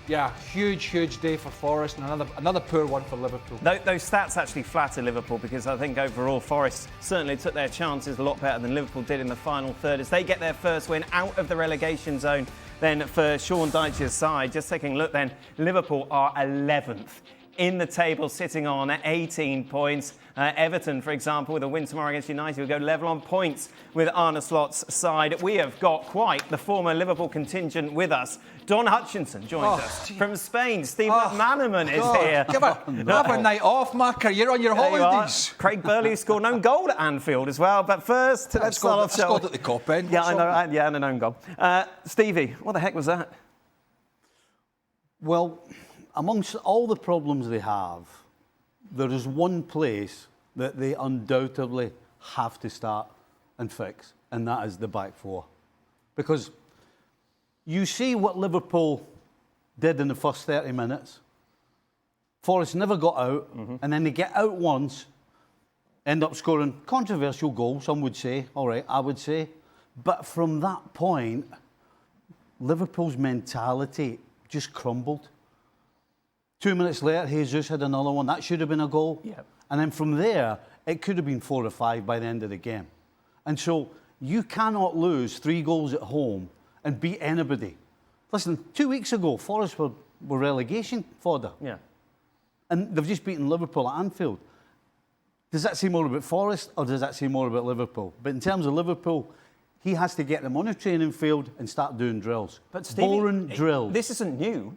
Yeah, huge day for Forest and another poor one for Liverpool. Those stats actually flatter Liverpool because I think overall Forest certainly took their chances a lot better than Liverpool did in the final third as they get their first win out of the relegation zone. Then for Sean Dyche's side, just taking a look then, Liverpool are 11th in the table, sitting on 18 points. Everton, for example, with a win tomorrow against United, will go level on points with Arne Slot's side. We have got quite the former Liverpool contingent with us. Don Hutchison joins us from Spain. Steve McManaman is here. Have a night off, Marker. You're on your holidays. Craig Burley scored an own goal at Anfield as well. But first, let's start off. Scored at the Cop End. Yeah, I know. Yeah, and an own goal. Stevie, what the heck was that? Well, amongst all the problems they have, there is one place that they undoubtedly have to start and fix, and that is the back four. Because you see what Liverpool did in the first 30 minutes. Forest never got out, and then they get out once, end up scoring controversial goals, some would say. All right, I would say. But from that point, Liverpool's mentality just crumbled. 2 minutes later, Jesus had another one. That should have been a goal. Yep. And then from there, it could have been 4 or 5 by the end of the game. And so you cannot lose 3 goals at home and beat anybody. Listen, 2 weeks ago, Forest were relegation fodder. Yeah. And they've just beaten Liverpool at Anfield. Does that say more about Forest or does that say more about Liverpool? But in terms of Liverpool, he has to get them on a training field and start doing drills. But Stevie, boring drills. This isn't new.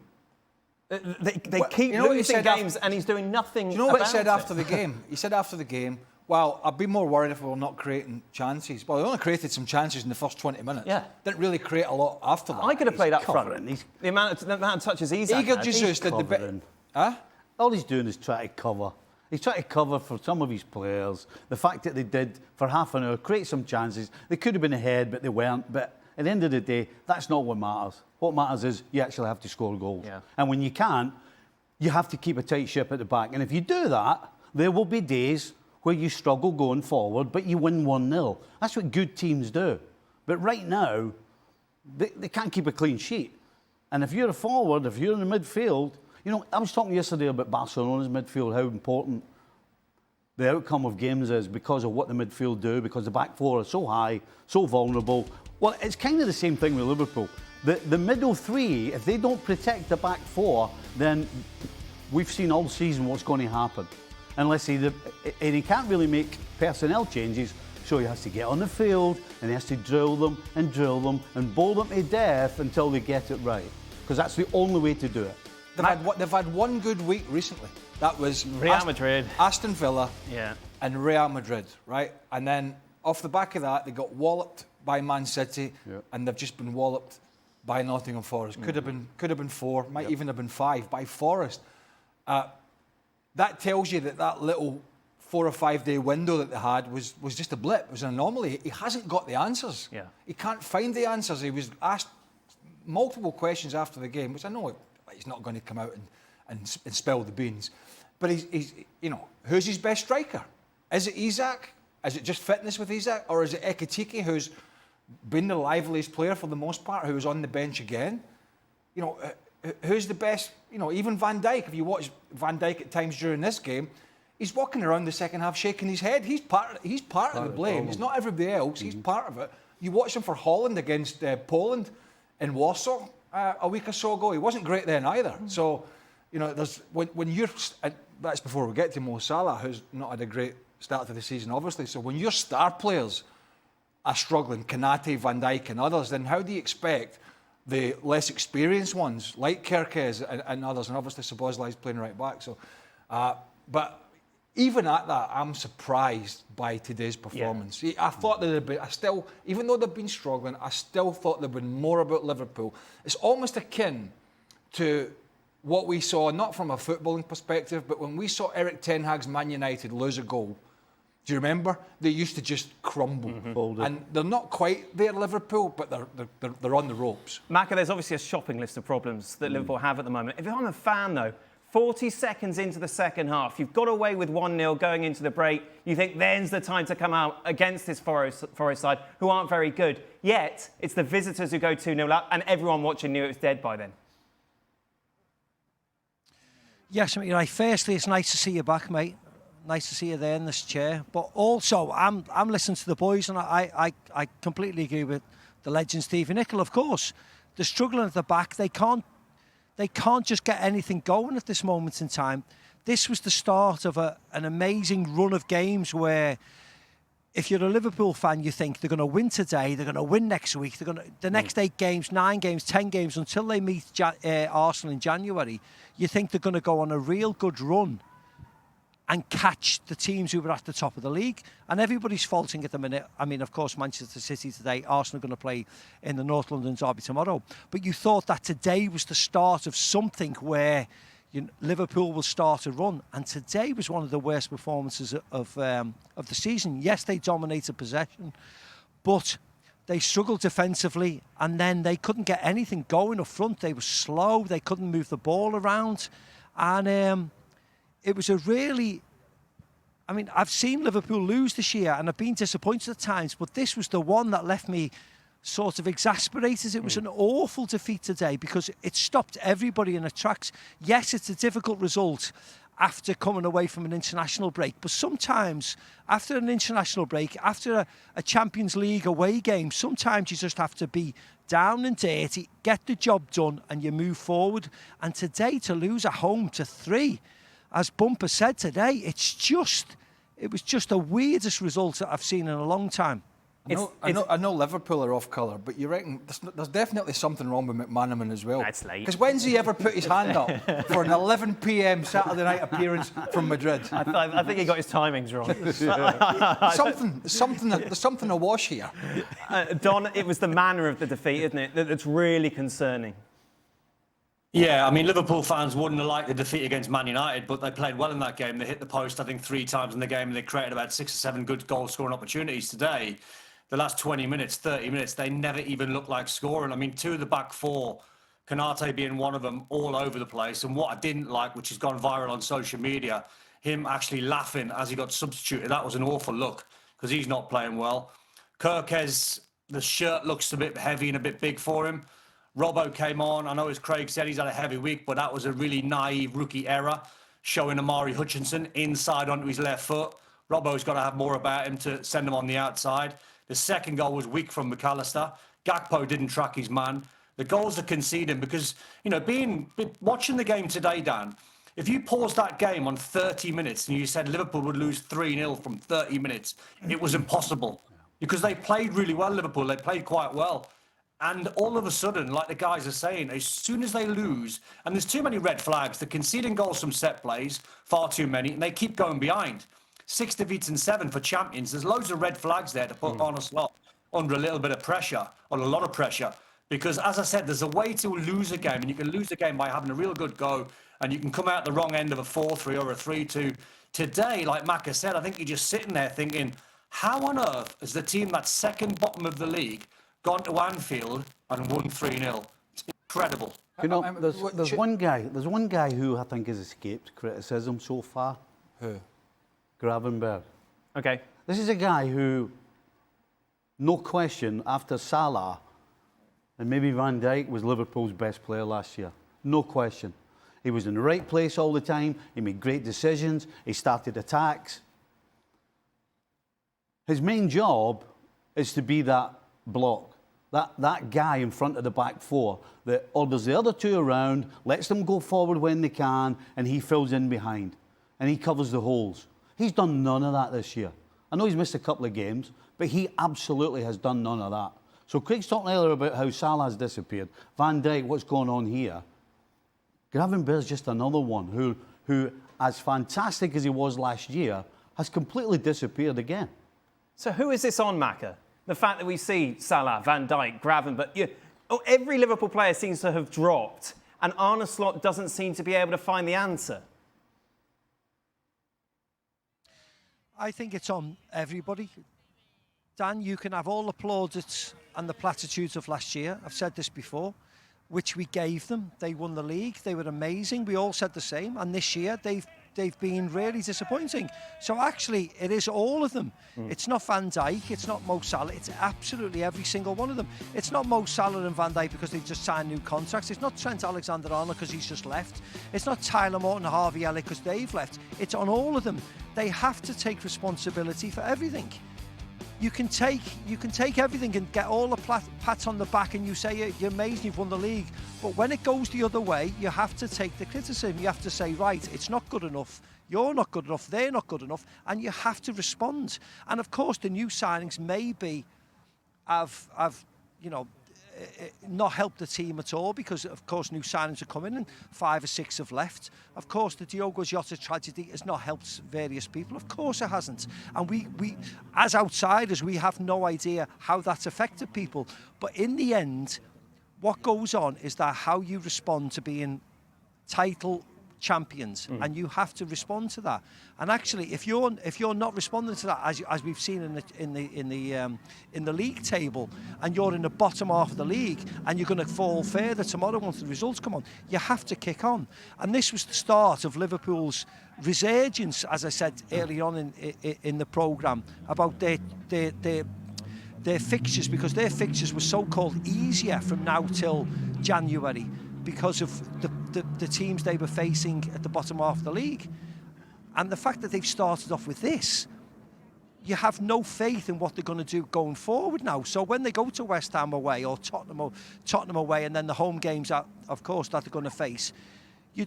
They keep losing games and he's doing nothing. Do you know what he said after the game? He said after the game, well, I'd be more worried if we were not creating chances. Well, they only created some chances in the first 20 minutes. Yeah. Didn't really create a lot after that. I could have played up front. He's The amount of touches he's had. Igor Jesus did the bit. Huh? All he's doing is trying to cover. He's trying to cover for some of his players. The fact that they did, for half an hour, create some chances. They could have been ahead, but they weren't. But at the end of the day, that's not what matters. What matters is you actually have to score goals. Yeah. And when you can't, you have to keep a tight ship at the back. And if you do that, there will be days where you struggle going forward, but you win 1-0. That's what good teams do. But right now, they can't keep a clean sheet. And if you're a forward, if you're in the midfield, you know, I was talking yesterday about Barcelona's midfield, how important the outcome of games is because of what the midfield do, because the back four are so high, so vulnerable. Well, it's kind of the same thing with Liverpool. The middle three, if they don't protect the back four, then we've seen all season what's going to happen. Unless and he can't really make personnel changes, so he has to get on the field and he has to drill them and bowl them to death until they get it right. Because that's the only way to do it. They've had one good week recently. That was Real Madrid, Aston Villa, yeah, and Real Madrid, right? And then off the back of that, they got walloped by Man City, and they've just been walloped by Nottingham Forest. Could have been 4, might even have been 5 by Forest. That tells you that little 4 or 5 day window that they had was just a blip. It was an anomaly. He hasn't got the answers. Yeah. He can't find the answers. He was asked multiple questions after the game, which I know he's not going to come out and spill the beans. But he's you know, who's his best striker? Is it Isak? Is it just fitness with Isak? Or is it Ekitike, who's been the liveliest player for the most part, who was on the bench again? You know, who's the best? You know, even Van Dijk. If you watch Van Dijk at times during this game, he's walking around the second half shaking his head. He's part of the blame. It's not everybody else. He's part of it. You watch him for Holland against Poland in Warsaw a week or so ago. He wasn't great then either. So, you know, there's when you're. That's before we get to Mo Salah, who's not had a great start to the season, obviously. So when your star players are struggling, Konate, Van Dijk and others, then how do you expect the less experienced ones, like Kerkez and others, and obviously Szoboszlai's playing right back. So, but even at that, I'm surprised by today's performance. Yeah. I thought there'd been, even though they've been struggling, I still thought there'd been more about Liverpool. It's almost akin to what we saw, not from a footballing perspective, but when we saw Eric Ten Hag's Man United lose a goal. Do you remember? They used to just crumble. And they're not quite there, Liverpool, but they're on the ropes. Macca, there's obviously a shopping list of problems that Liverpool have at the moment. If I'm a fan, though, 40 seconds into the second half, you've got away with 1-0 going into the break. You think then's the time to come out against this Forest side, who aren't very good. Yet, it's the visitors who go 2-0 up, and everyone watching knew it was dead by then. Yes, I mean, right, firstly, it's nice to see you back, mate. Nice to see you there in this chair. But also, I'm listening to the boys, and I completely agree with the legend Stevie Nicol. Of course, they're struggling at the back. They can't just get anything going at this moment in time. This was the start of an amazing run of games where, if you're a Liverpool fan, you think they're going to win today, they're going to win next week, the next 8 games, 9 games, 10 games, until they meet Arsenal in January, you think they're going to go on a real good run and catch the teams who were at the top of the league. And everybody's faulting at the minute. I mean, of course, Manchester City today, Arsenal are going to play in the North London derby tomorrow. But you thought that today was the start of something where Liverpool will start a run. And today was one of the worst performances of the season. Yes, they dominated possession, but they struggled defensively, and then they couldn't get anything going up front. They were slow. They couldn't move the ball around. And it was a really... I mean, I've seen Liverpool lose this year, and I've been disappointed at times, but this was the one that left me sort of exasperated. It was an awful defeat today because it stopped everybody in its tracks. Yes, it's a difficult result after coming away from an international break, but sometimes after an international break, after a Champions League away game, sometimes you just have to be down and dirty, get the job done, and you move forward. And today, to lose at home to 3, as Bumper said today, it was just the weirdest result that I've seen in a long time. I know Liverpool are off colour, but you reckon there's definitely something wrong with McManaman as well. That's late. Because when's he ever put his hand up for an 11 p.m. Saturday night appearance from Madrid? I think he got his timings wrong. There's something awash here. Don, it was the manner of the defeat, isn't it, that's really concerning. Yeah, I mean, Liverpool fans wouldn't have liked the defeat against Man United, but they played well in that game. They hit the post, I think, 3 times in the game, and they created about 6 or 7 good goal-scoring opportunities today. The last 20 minutes, 30 minutes, they never even looked like scoring. I mean, 2 of the back 4, Konate being one of them, all over the place. And what I didn't like, which has gone viral on social media, him actually laughing as he got substituted. That was an awful look, because he's not playing well. Kirkes, the shirt looks a bit heavy and a bit big for him. Robbo came on. I know, as Craig said, he's had a heavy week, but that was a really naive rookie error, showing Amari Hutchison inside onto his left foot. Robbo's got to have more about him to send him on the outside. The second goal was weak from McAllister. Gakpo didn't track his man. The goals are conceding because, watching the game today, Dan, if you paused that game on 30 minutes and you said Liverpool would lose 3-0 from 30 minutes, it was impossible because they played really well, Liverpool. They played quite well. And all of a sudden, like the guys are saying, as soon as they lose, and there's too many red flags, they're conceding goals from set plays, far too many, and they keep going behind. 6 defeats and 7 for champions. There's loads of red flags there to put on a slot under a little bit of pressure, or a lot of pressure. Because, as I said, there's a way to lose a game, and you can lose a game by having a real good go, and you can come out the wrong end of a 4-3 or a 3-2. Today, like Macca said, I think you're just sitting there thinking, how on earth has the team that's second bottom of the league gone to Anfield and won 3-0? It's incredible. There's one guy who I think has escaped criticism so far. Who? Gravinberch. Okay. This is a guy who, no question, after Salah and maybe Van Dijk, was Liverpool's best player last year. No question. He was in the right place all the time. He made great decisions. He started attacks. His main job is to be that block. That guy in front of the back 4 that orders the other 2 around, lets them go forward when they can, and he fills in behind. And he covers the holes. He's done none of that this year. I know he's missed a couple of games, but he absolutely has done none of that. So Craig's talking earlier about how Salah's disappeared. Van Dijk, what's going on here? Gravenberch's just another one who, as fantastic as he was last year, has completely disappeared again. So who is this on, Macca? The fact that we see Salah, Van Dijk, Gravenberch, every Liverpool player seems to have dropped, and Arne Slot doesn't seem to be able to find the answer. I think it's on everybody. Dan, you can have all the plaudits and the platitudes of last year. I've said this before, which we gave them. They won the league. They were amazing. We all said the same. And this year, they've they've been really disappointing. So actually, it is all of them. It's not Van Dijk, it's not Mo Salah, it's absolutely every single one of them. It's not Mo Salah and Van Dijk because they've just signed new contracts. It's not Trent Alexander-Arnold because he's just left. It's not Tyler Morton and Harvey Elliott because they've left. It's on all of them. They have to take responsibility for everything. You can take everything and get all the pats on the back and you say you're amazing, you've won the league. But when it goes the other way, you have to take the criticism. You have to say, right, it's not good enough. You're not good enough. They're not good enough. And you have to respond. And of course, the new signings maybe have not helped the team at all because, of course, new signings are coming and 5 or 6 have left. Of course, the Diogo Jota tragedy has not helped various people. Of course it hasn't. And we as outsiders, we have no idea how that's affected people. But in the end, what goes on is that how you respond to being title champions, and you have to respond to that. And actually, if you're not responding to that, as we've seen in the league table, and you're in the bottom half of the league, and you're going to fall further tomorrow once the results come on, you have to kick on. And this was the start of Liverpool's resurgence, as I said earlier on in the programme, about their fixtures, because their fixtures were so-called easier from now till January because of the teams they were facing at the bottom half of the league. And the fact that they've started off with this, you have no faith in what they're going to do going forward now. So when they go to West Ham away or Tottenham away, and then the home games, of course, that they're going to face, you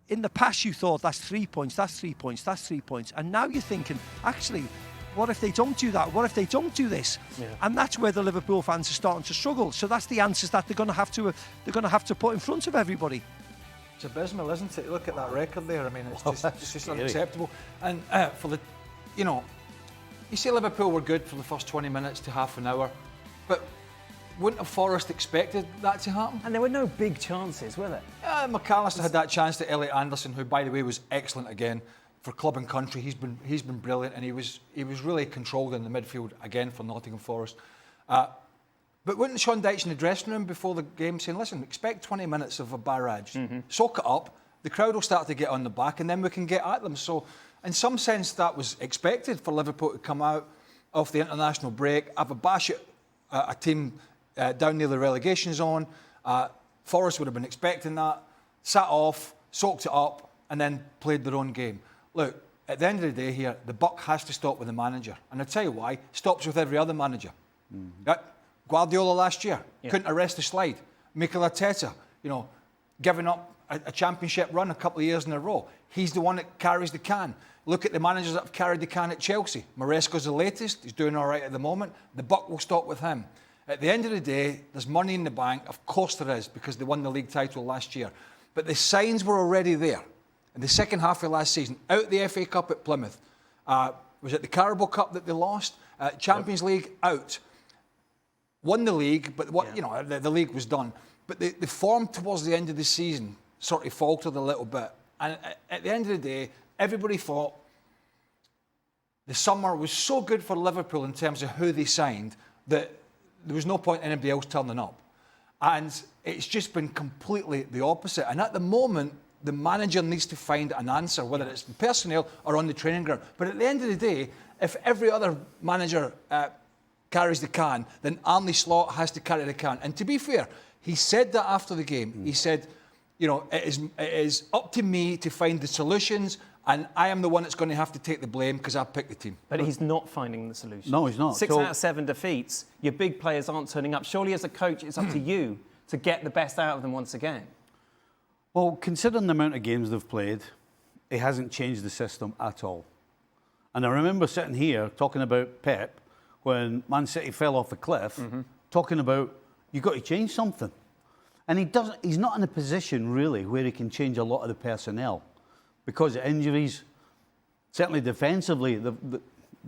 in the past you thought that's 3 points, that's 3 points, that's 3 points. And now you're thinking, actually, what if they don't do that? What if they don't do this? Yeah. And that's where the Liverpool fans are starting to struggle. So that's the answers that they're going to have to put in front of everybody. It's abysmal, isn't it? Look at that record there. I mean, it's just unacceptable. And you say Liverpool were good for the first 20 minutes to half an hour, but wouldn't have Forest expected that to happen? And there were no big chances, were there? McAllister had that chance to Elliot Anderson, who, by the way, was excellent again. For club and country, he's been brilliant, and he was really controlled in the midfield again for Nottingham Forest. But wouldn't Sean Dyche in the dressing room before the game saying, listen, expect 20 minutes of a barrage, soak it up, the crowd will start to get on the back, and then we can get at them. So in some sense that was expected for Liverpool to come out off the international break, have a bash at a team down near the relegation zone. Forest would have been expecting that, sat off, soaked it up, and then played their own game. Look, at the end of the day here, the buck has to stop with the manager. And I'll tell you why, stops with every other manager. Guardiola last year, couldn't arrest the slide. Mikel Arteta, giving up a championship run a couple of years in a row. He's the one that carries the can. Look at the managers that have carried the can at Chelsea. Maresca's the latest, he's doing all right at the moment. The buck will stop with him. At the end of the day, there's money in the bank. Of course there is, because they won the league title last year. But the signs were already there. In the second half of last season, out the FA Cup at Plymouth, was it the Carabao Cup that they lost? Champions League, out. Won the league, but the league was done. But the form towards the end of the season sort of faltered a little bit. And at the end of the day, everybody thought the summer was so good for Liverpool in terms of who they signed that there was no point in anybody else turning up. And it's just been completely the opposite. And at the moment, the manager needs to find an answer, whether it's the personnel or on the training ground. But at the end of the day, if every other manager carries the can, then Arne Slot has to carry the can. And to be fair, he said that after the game. He said, it is up to me to find the solutions, and I am the one that's going to have to take the blame because I picked the team. But he's not finding the solution. No, he's not. 6 out of 7 defeats. Your big players aren't turning up. Surely as a coach, it's up to you to get the best out of them once again. Well, considering the amount of games they've played, it hasn't changed the system at all. And I remember sitting here talking about Pep when Man City fell off a cliff, talking about, you've got to change something. And he's not in a position, really, where he can change a lot of the personnel because of injuries. Certainly defensively,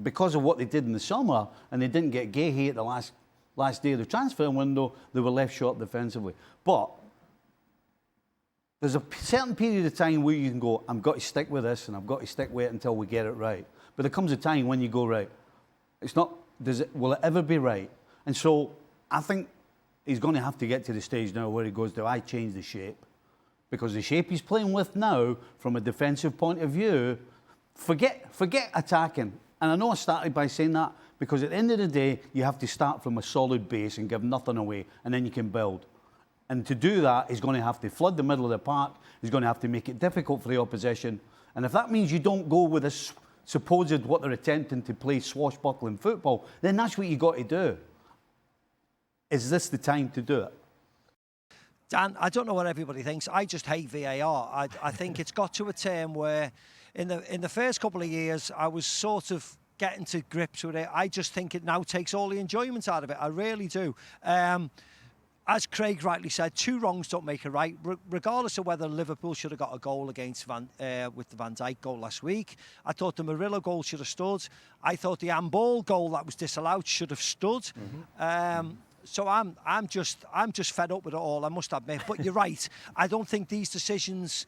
because of what they did in the summer, and they didn't get Guéhi at the last day of the transfer window, they were left short defensively. But there's a certain period of time where you can go, I've got to stick with this and I've got to stick with it until we get it right. But there comes a time when you go, right, will it ever be right? And so I think he's going to have to get to the stage now where he goes, do I change the shape? Because the shape he's playing with now, from a defensive point of view, forget attacking. And I know I started by saying that because at the end of the day, you have to start from a solid base and give nothing away, and then you can build. And to do that, he's going to have to flood the middle of the park. He's going to have to make it difficult for the opposition. And if that means you don't go with this supposed what they're attempting to play swashbuckling football, then that's what you got to do. Is this the time to do it? Dan, I don't know what everybody thinks. I just hate VAR. I think it's got to a term where in the first couple of years, I was sort of getting to grips with it. I just think it now takes all the enjoyment out of it. I really do. As Craig rightly said, 2 wrongs don't make a right. Regardless of whether Liverpool should have got a goal against with the Van Dijk goal last week, I thought the Murillo goal should have stood. I thought the handball goal that was disallowed should have stood. So I'm just fed up with it all, I must admit. But you're right. I don't think these decisions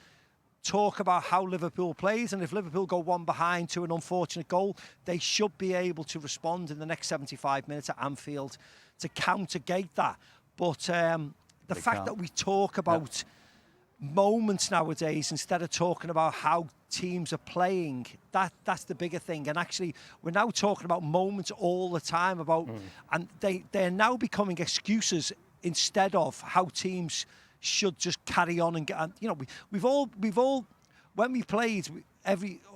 talk about how Liverpool plays, and if Liverpool go 1 behind to an unfortunate goal, they should be able to respond in the next 75 minutes at Anfield to countergate that. But the fact that we talk about moments nowadays instead of talking about how teams are playing, that's the bigger thing. And actually, we're now talking about moments all the time and they're now becoming excuses instead of how teams should just carry on and get. And, you know, we've all when we played.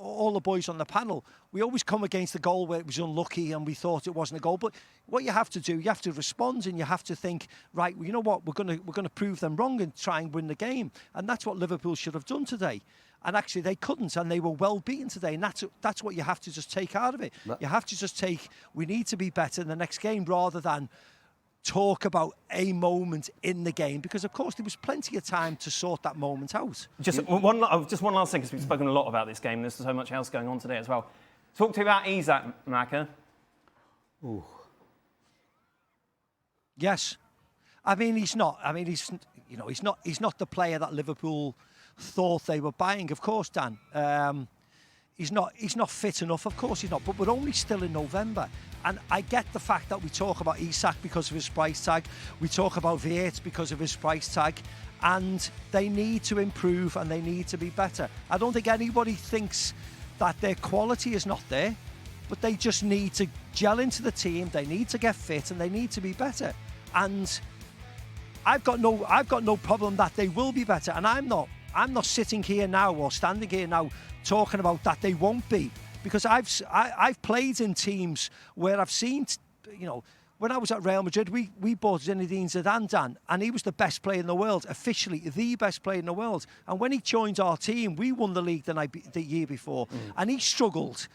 All the boys on the panel, we always come against the goal where it was unlucky and we thought it wasn't a goal. But what you have to do, you have to respond and you have to think, right, well, you know what, we're gonna prove them wrong and try and win the game. And that's what Liverpool should have done today. And actually they couldn't, and they were well beaten today. And that's what you have to just take out of it. You have to just take, we need to be better in the next game rather than talk about a moment in the game, because of course there was plenty of time to sort that moment out. Just one last thing, because we've spoken a lot about this game. There's so much else going on today as well. Talk to you about Isak, Macca. Ooh. Yes, I mean he's not. I mean he's not the player that Liverpool thought they were buying. Of course, Dan. He's not fit enough, of course he's not, but we're only still in November. And I get the fact that we talk about Isak because of his price tag, we talk about Viert because of his price tag, and they need to improve and they need to be better. I don't think anybody thinks that their quality is not there, but they just need to gel into the team, they need to get fit and they need to be better. And I've got no problem that they will be better, and I'm not sitting here now or standing here now talking about that they won't be, because I've played in teams where I've seen, you know, when I was at Real Madrid, we bought Zinedine Zidane, Dan, and he was the best player in the world, officially the best player in the world. And when he joined our team, we won the league the year before, and he struggled.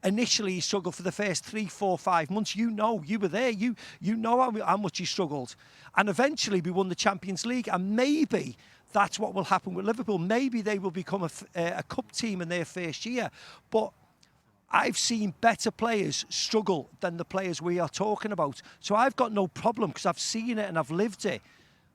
Initially, he struggled for the first 3, 4, 5 months. You know, you were there. You know how much he struggled. And eventually, we won the Champions League. And maybe that's what will happen with Liverpool. Maybe they will become a cup team in their first year. But I've seen better players struggle than the players we are talking about. So I've got no problem because I've seen it and I've lived it.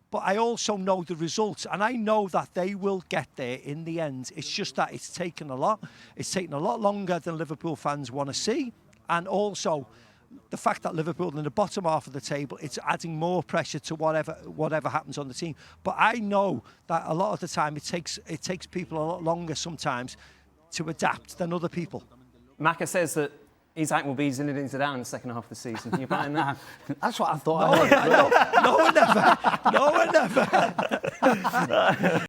But I also know the results, and I know that they will get there in the end. It's just that it's taken a lot. It's taken a lot longer than Liverpool fans want to see. And also, the fact that Liverpool are in the bottom half of the table, it's adding more pressure to whatever happens on the team. But I know that a lot of the time it takes people a lot longer sometimes to adapt than other people. Macca says that Isak will be Zinedine Zidane in the second half of the season. Can you buy in that? That's what I thought. No one ever.